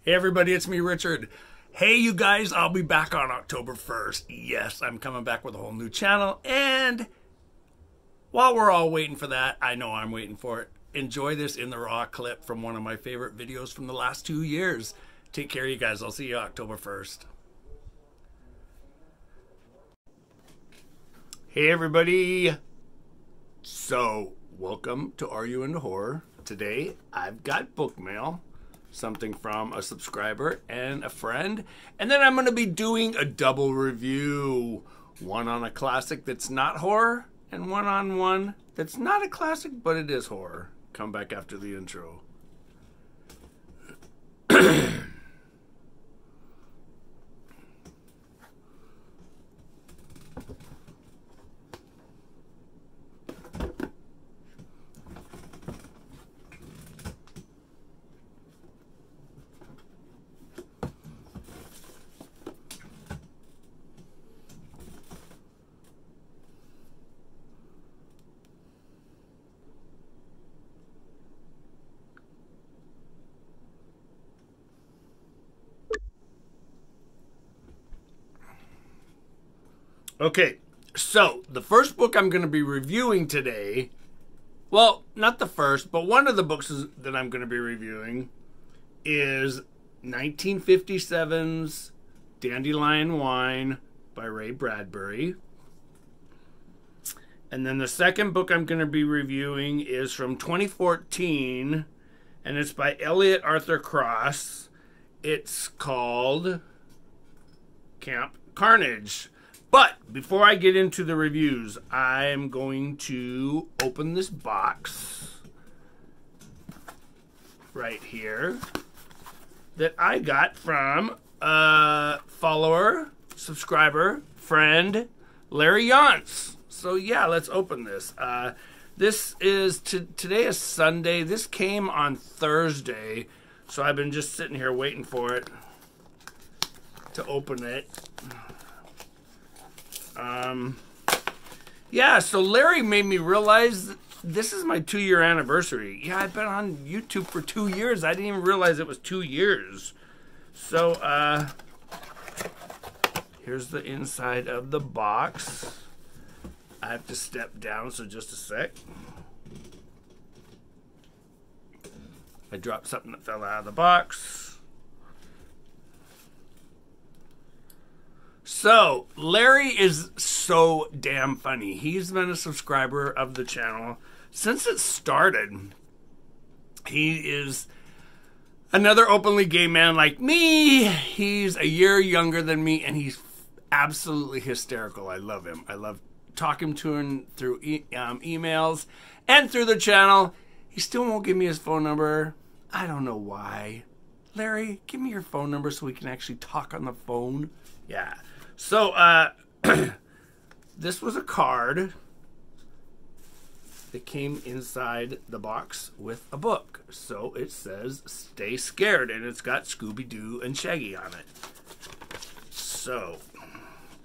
Hey everybody, it's me, Richard. Hey you guys, I'll be back on October 1st. Yes, I'm coming back with a whole new channel, and while we're all waiting for that, I know I'm waiting for it. Enjoy this in the raw clip from one of my favorite videos from the last 2 years. Take care, you guys. I'll see you October 1st. Hey everybody. So, welcome to Are You Into Horror? Today, I've got book mail. Something from a subscriber and a friend. And then I'm going to be doing a double review. One on a classic that's not horror, and one on one that's not a classic, but it is horror. Come back after the intro. Okay, so the first book I'm going to be reviewing today, well, not the first, but one of the books that I'm going to be reviewing is 1957's Dandelion Wine by Ray Bradbury. And then the second book I'm going to be reviewing is from 2014, and it's by Elliot Arthur Cross. It's called Camp Carnage. But before I get into the reviews, I'm going to open this box right here that I got from a follower, subscriber, friend, Larry Yonce. So yeah, let's open this. This is, today is Sunday. This came on Thursday, so I've been just sitting here waiting for it to open it. Yeah, so Larry made me realize that this is my 2-year anniversary. Yeah, I've been on YouTube for 2 years. I didn't even realize it was 2 years. So, here's the inside of the box. I have to step down, so just a sec. I dropped something that fell out of the box. So, Larry is so damn funny. He's been a subscriber of the channel since it started. He is another openly gay man like me. He's a year younger than me, and he's absolutely hysterical. I love him. I love talking to him through emails and through the channel. He still won't give me his phone number. I don't know why. Larry, give me your phone number so we can actually talk on the phone. Yeah. So, this was a card that came inside the box with a book. So it says, "Stay Scared," and it's got Scooby-Doo and Shaggy on it. So,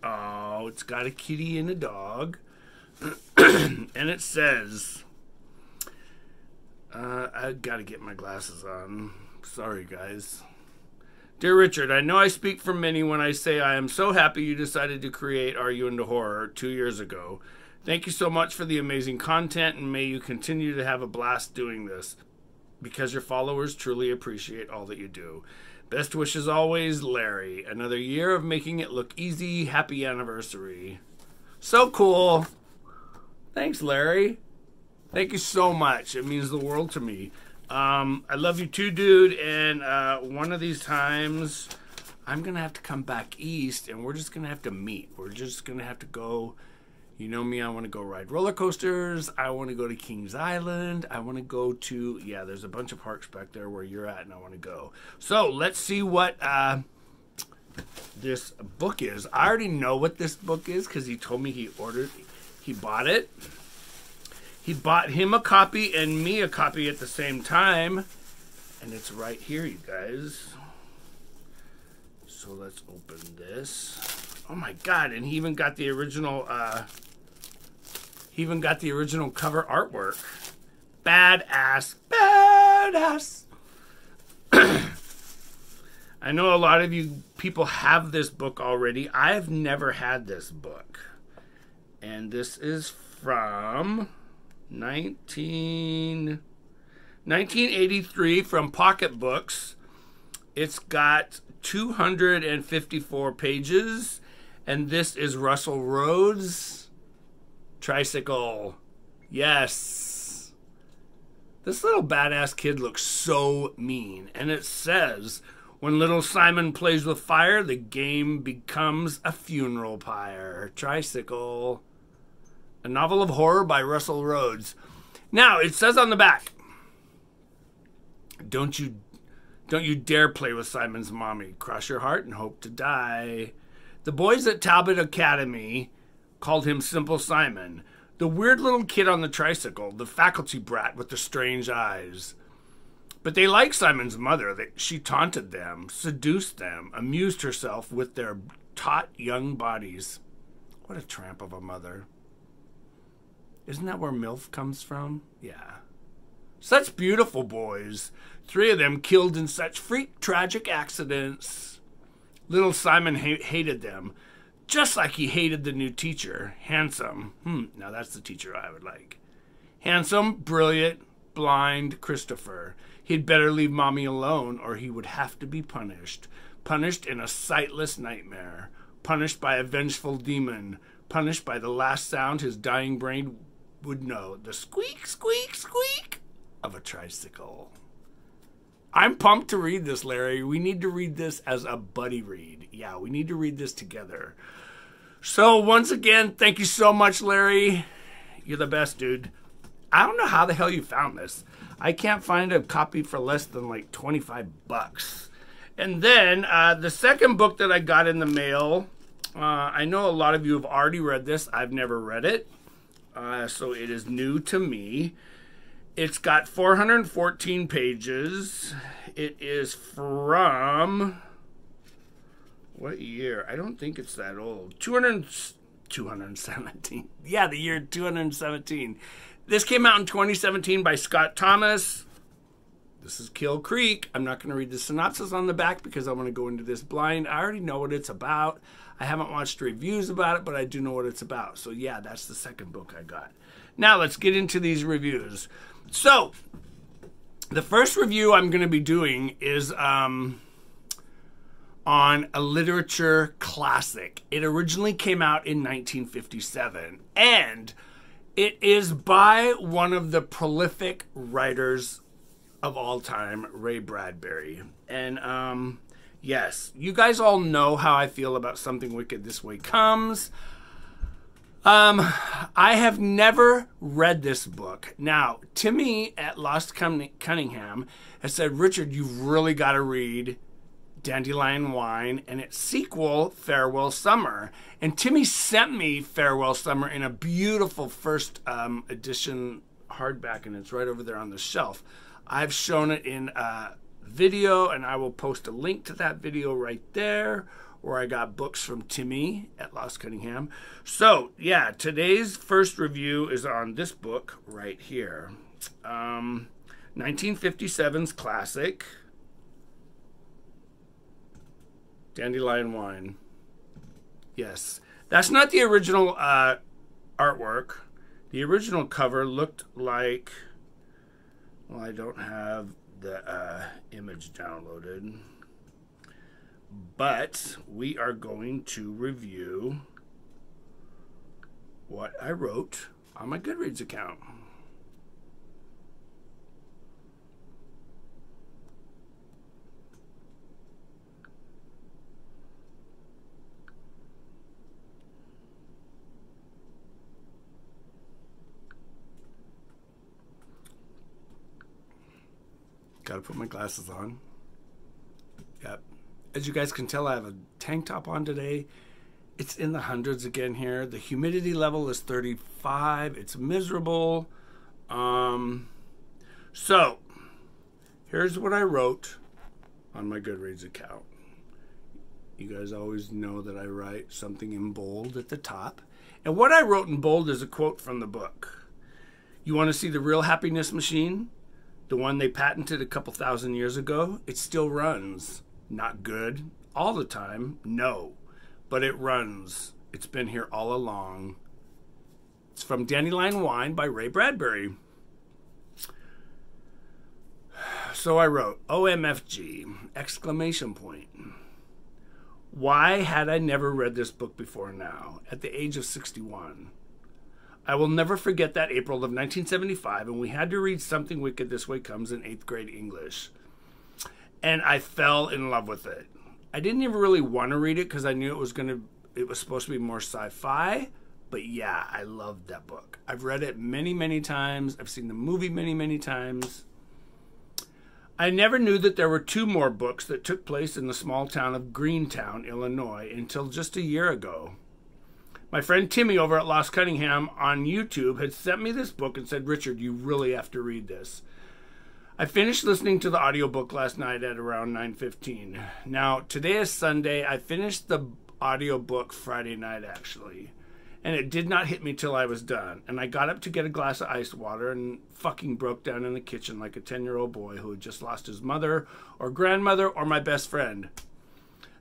oh, it's got a kitty and a dog. And it says, I gotta get my glasses on. Sorry, guys. Dear Richard, I know I speak for many when I say I am so happy you decided to create Are You Into Horror 2 years ago. Thank you so much for the amazing content, and may you continue to have a blast doing this, because your followers truly appreciate all that you do. Best wishes always, Larry. Another year of making it look easy. Happy anniversary. So cool. Thanks, Larry. Thank you so much. It means the world to me. I love you too, dude, and one of these times I'm gonna have to come back east, and we're just gonna have to meet. We're just gonna have to go. You know me, I want to go ride roller coasters. I want to go to Kings Island. I want to go to, yeah, there's a bunch of parks back there where you're at, and I want to go. So let's see what this book is. I already know what this book is because he told me he bought it. He bought him a copy and me a copy at the same time. And it's right here, you guys. So let's open this. Oh my God, and he even got the original cover artwork. Badass. Badass. I know a lot of you people have this book already. I've never had this book. And this is from 1983 from Pocket Books. It's got 254 pages. And this is Russell Rhodes' Tricycle. Yes. This little badass kid looks so mean. And it says, when little Simon plays with fire, the game becomes a funeral pyre. Tricycle. A novel of horror by Russell Rhodes. Now, it says on the back, Don't you dare play with Simon's mommy. Cross your heart and hope to die. The boys at Talbot Academy called him Simple Simon. The weird little kid on the tricycle. The faculty brat with the strange eyes. But they liked Simon's mother. She taunted them, seduced them, amused herself with their taut young bodies. What a tramp of a mother. Isn't that where MILF comes from? Yeah. Such beautiful boys. 3 of them killed in such freak tragic accidents. Little Simon hated them, just like he hated the new teacher. Handsome. Now that's the teacher I would like. Handsome, brilliant, blind Christopher. He'd better leave Mommy alone or he would have to be punished. Punished in a sightless nightmare. Punished by a vengeful demon. Punished by the last sound his dying brain would know. The squeak, squeak, squeak of a tricycle. I'm pumped to read this, Larry. We need to read this as a buddy read. Yeah, we need to read this together. So once again, thank you so much, Larry. You're the best, dude. I don't know how the hell you found this. I can't find a copy for less than like 25 bucks. And then the second book that I got in the mail, I know a lot of you have already read this. I've never read it. So it is new to me. It's got 414 pages. It is from... what year? I don't think it's that old. 217. Yeah, the year 217. This came out in 2017 by Scott Thomas. This is Kill Creek. I'm not going to read the synopsis on the back because I want to go into this blind. I already know what it's about. I haven't watched reviews about it, but I do know what it's about. So yeah, that's the second book I got. Now let's get into these reviews. So, the first review I'm going to be doing is on a literature classic. It originally came out in 1957, and it is by one of the prolific writers of all time, Ray Bradbury. And yes, you guys all know how I feel about Something Wicked This Way Comes. I have never read this book. Now, Timmy at Lost Cunningham has said, Richard, you've really got to read Dandelion Wine and its sequel, Farewell Summer. And Timmy sent me Farewell Summer in a beautiful first edition hardback, and it's right over there on the shelf. I've shown it in video, and I will post a link to that video right there, where I got books from Timmy at Lost Cunningham. So, yeah, today's first review is on this book right here. 1957's classic, Dandelion Wine. Yes, that's not the original artwork. The original cover looked like... well, I don't have the image downloaded. But we are going to review what I wrote on my Goodreads account. Gotta put my glasses on. Yep. As you guys can tell, I have a tank top on today. It's in the hundreds again here. The humidity level is 35. It's miserable. So, here's what I wrote on my Goodreads account. You guys always know that I write something in bold at the top. And what I wrote in bold is a quote from the book. You want to see the real happiness machine? The one they patented a couple thousand years ago? It still runs. Not good all the time, no, but it runs. It's been here all along. It's from Dandelion Wine by Ray Bradbury. So I wrote, OMFG, exclamation point. Why had I never read this book before now, at the age of 61? I will never forget that April of 1975, and we had to read Something Wicked This Way Comes in 8th grade English. And I fell in love with it. I didn't even really want to read it because I knew it was supposed to be more sci-fi. But yeah, I loved that book. I've read it many, many times. I've seen the movie many, many times. I never knew that there were 2 more books that took place in the small town of Greentown, Illinois, until just a year ago. My friend Timmy over at Lost Cunningham on YouTube had sent me this book and said, Richard, you really have to read this. I finished listening to the audiobook last night at around 9:15. Now, today is Sunday. I finished the audiobook Friday night, actually. And it did not hit me till I was done. And I got up to get a glass of ice water and fucking broke down in the kitchen like a 10-year-old boy who had just lost his mother or grandmother or my best friend.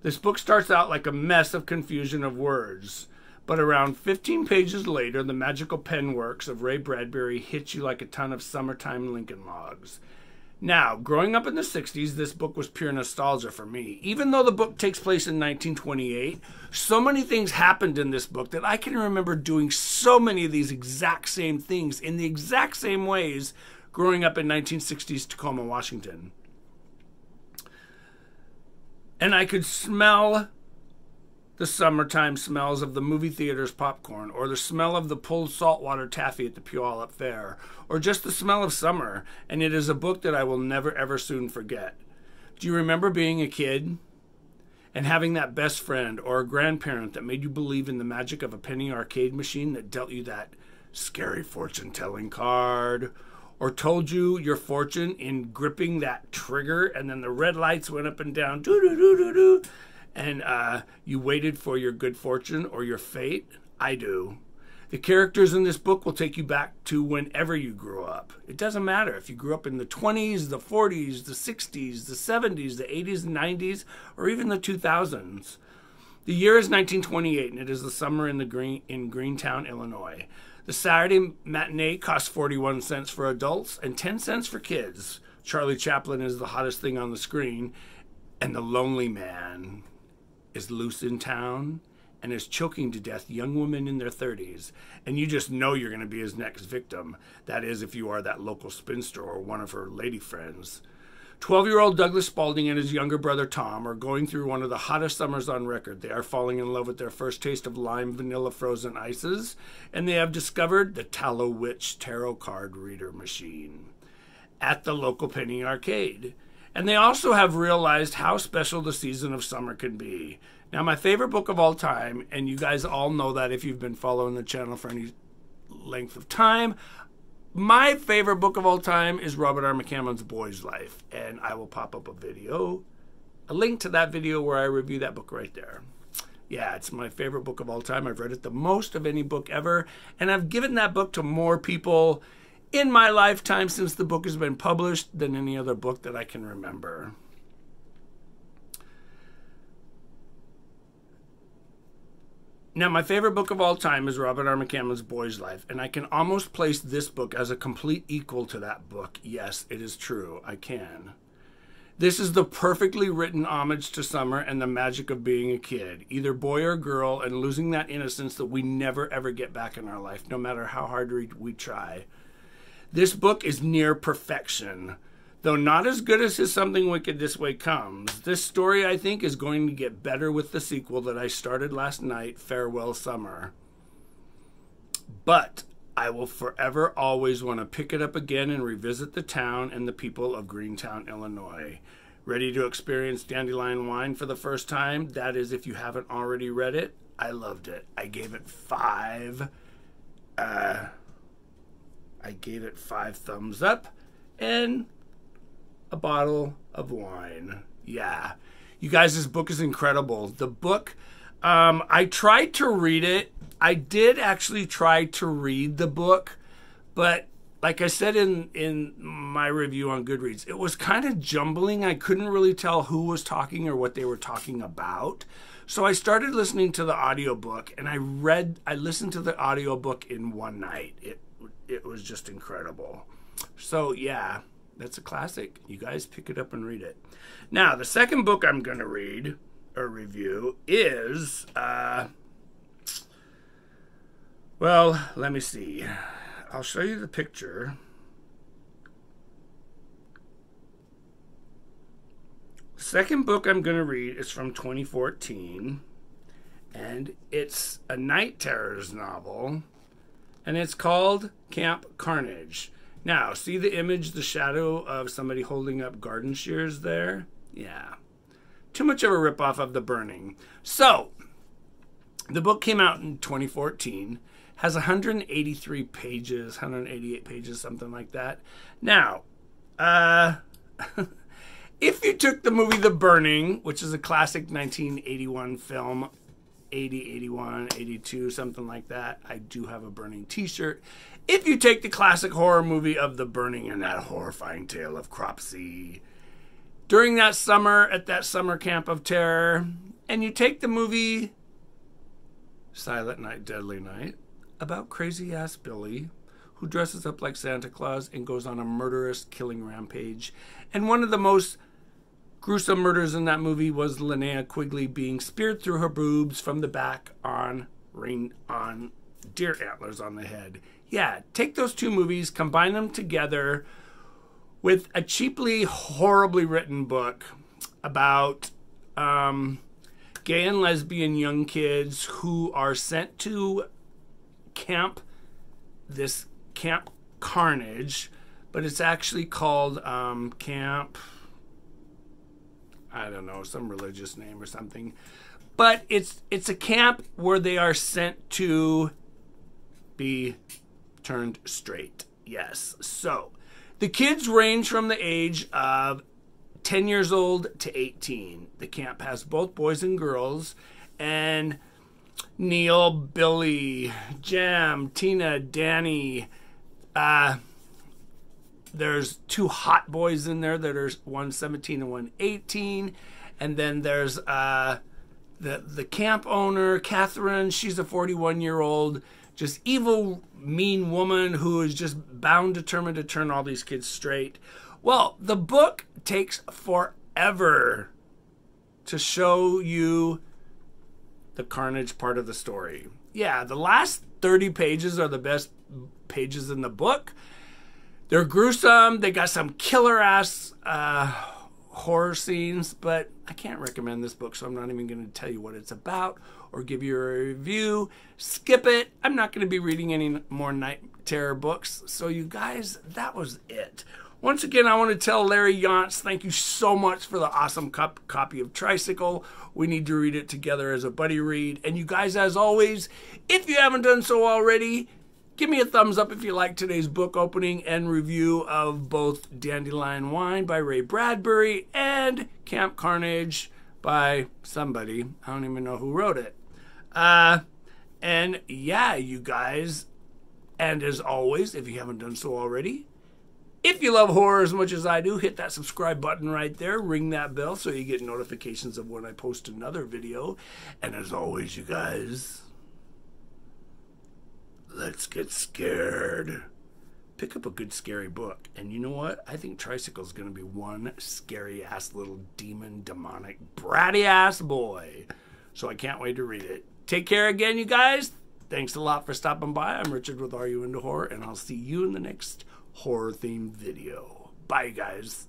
This book starts out like a mess of confusion of words. But around 15 pages later, the magical pen works of Ray Bradbury hits you like a ton of summertime Lincoln Logs. Now, growing up in the 60s, this book was pure nostalgia for me. Even though the book takes place in 1928, so many things happened in this book that I can remember doing so many of these exact same things in the exact same ways growing up in 1960s Tacoma, Washington. And I could smell the summertime smells of the movie theater's popcorn, or the smell of the pulled saltwater taffy at the Puyallup Fair, or just the smell of summer, and it is a book that I will never ever soon forget. Do you remember being a kid and having that best friend or a grandparent that made you believe in the magic of a penny arcade machine that dealt you that scary fortune-telling card, or told you your fortune in gripping that trigger, and then the red lights went up and down, doo-doo-doo-doo-doo, and you waited for your good fortune or your fate? I do. The characters in this book will take you back to whenever you grew up. It doesn't matter if you grew up in the 20s, the 40s, the 60s, the 70s, the 80s and 90s, or even the 2000s. The year is 1928, and it is the summer in Greentown, Illinois. The Saturday matinee costs 41 cents for adults and 10 cents for kids. Charlie Chaplin is the hottest thing on the screen, and the lonely man is loose in town and is choking to death young women in their 30s. And you just know you're going to be his next victim. That is, if you are that local spinster or one of her lady friends. 12-year-old Douglas Spaulding and his younger brother Tom are going through one of the hottest summers on record. They are falling in love with their first taste of lime vanilla frozen ices, and they have discovered the Tallow Witch tarot card reader machine at the local penny arcade. And they also have realized how special the season of summer can be. Now, my favorite book of all time, and you guys all know that if you've been following the channel for any length of time, my favorite book of all time is Robert R. McCammon's Boy's Life. And I will pop up a link to that video where I review that book right there. Yeah, it's my favorite book of all time. I've read it the most of any book ever. And I've given that book to more people in my lifetime since the book has been published than any other book that I can remember. Now, my favorite book of all time is Robert R. McCammon's Boy's Life, and I can almost place this book as a complete equal to that book. Yes, it is true. I can. This is the perfectly written homage to summer and the magic of being a kid, either boy or girl, and losing that innocence that we never ever get back in our life, no matter how hard we try. This book is near perfection. Though not as good as his Something Wicked This Way Comes, this story, I think, is going to get better with the sequel that I started last night, Farewell Summer. But I will forever always want to pick it up again and revisit the town and the people of Greentown, Illinois. Ready to experience Dandelion Wine for the first time? That is, if you haven't already read it. I loved it. I gave it 5 thumbs up and a bottle of wine. Yeah. You guys, this book is incredible. The book, I tried to read it. I did actually try to read the book, but like I said in my review on Goodreads, it was kind of jumbling. I couldn't really tell who was talking or what they were talking about. So I started listening to the audiobook, and I listened to the audiobook in one night. It was just incredible. So yeah, that's a classic. You guys pick it up and read it. Now, the second book I'm going to read or review is, well, let me see. I'll show you the picture. The second book I'm going to read is from 2014, and it's a night terrors novel, and it's called Camp Carnage. Now, see the image, the shadow of somebody holding up garden shears there? Yeah. Too much of a ripoff of The Burning. So, the book came out in 2014, has 183 pages, 188 pages, something like that. Now, if you took the movie The Burning, which is a classic 1981 film, 80, 81, 82, something like that. I do have a Burning t-shirt. If you take the classic horror movie of The Burning and that horrifying tale of Cropsey during that summer at that summer camp of terror, and you take the movie Silent Night, Deadly Night about crazy-ass Billy who dresses up like Santa Claus and goes on a murderous killing rampage, and one of the most gruesome murders in that movie was Linnea Quigley being speared through her boobs from the back on deer antlers on the head. Yeah, take those two movies, combine them together with a cheaply, horribly written book about gay and lesbian young kids who are sent to Camp Carnage, but it's actually called Camp, I don't know, some religious name or something. But it's a camp where they are sent to be turned straight. Yes. So the kids range from the age of 10 years old to 18. The camp has both boys and girls. And Neil, Billy, Jam, Tina, Danny, there's two hot boys in there that are one 17 and one 18. And then there's the camp owner, Catherine. She's a 41-year-old, just evil, mean woman who is just bound, determined to turn all these kids straight. Well, the book takes forever to show you the carnage part of the story. Yeah, the last 30 pages are the best pages in the book. They're gruesome. They got some killer-ass horror scenes, but I can't recommend this book, so I'm not even going to tell you what it's about or give you a review. Skip it. I'm not going to be reading any more night terror books. So you guys, that was it. Once again, I want to tell Larry Yonce, thank you so much for the awesome copy of Tricycle. We need to read it together as a buddy read. And you guys, as always, if you haven't done so already, give me a thumbs up if you like today's book opening and review of both Dandelion Wine by Ray Bradbury and Camp Carnage by somebody. I don't even know who wrote it. And yeah, you guys, and as always, if you haven't done so already, if you love horror as much as I do, hit that subscribe button right there. Ring that bell so you get notifications of when I post another video. And as always, you guys, let's get scared. Pick up a good scary book. And you know what? I think Tricycle's going to be one scary-ass little demon, demonic, bratty-ass boy. So I can't wait to read it. Take care again, you guys. Thanks a lot for stopping by. I'm Richard with Are You Into Horror? And I'll see you in the next horror-themed video. Bye, you guys.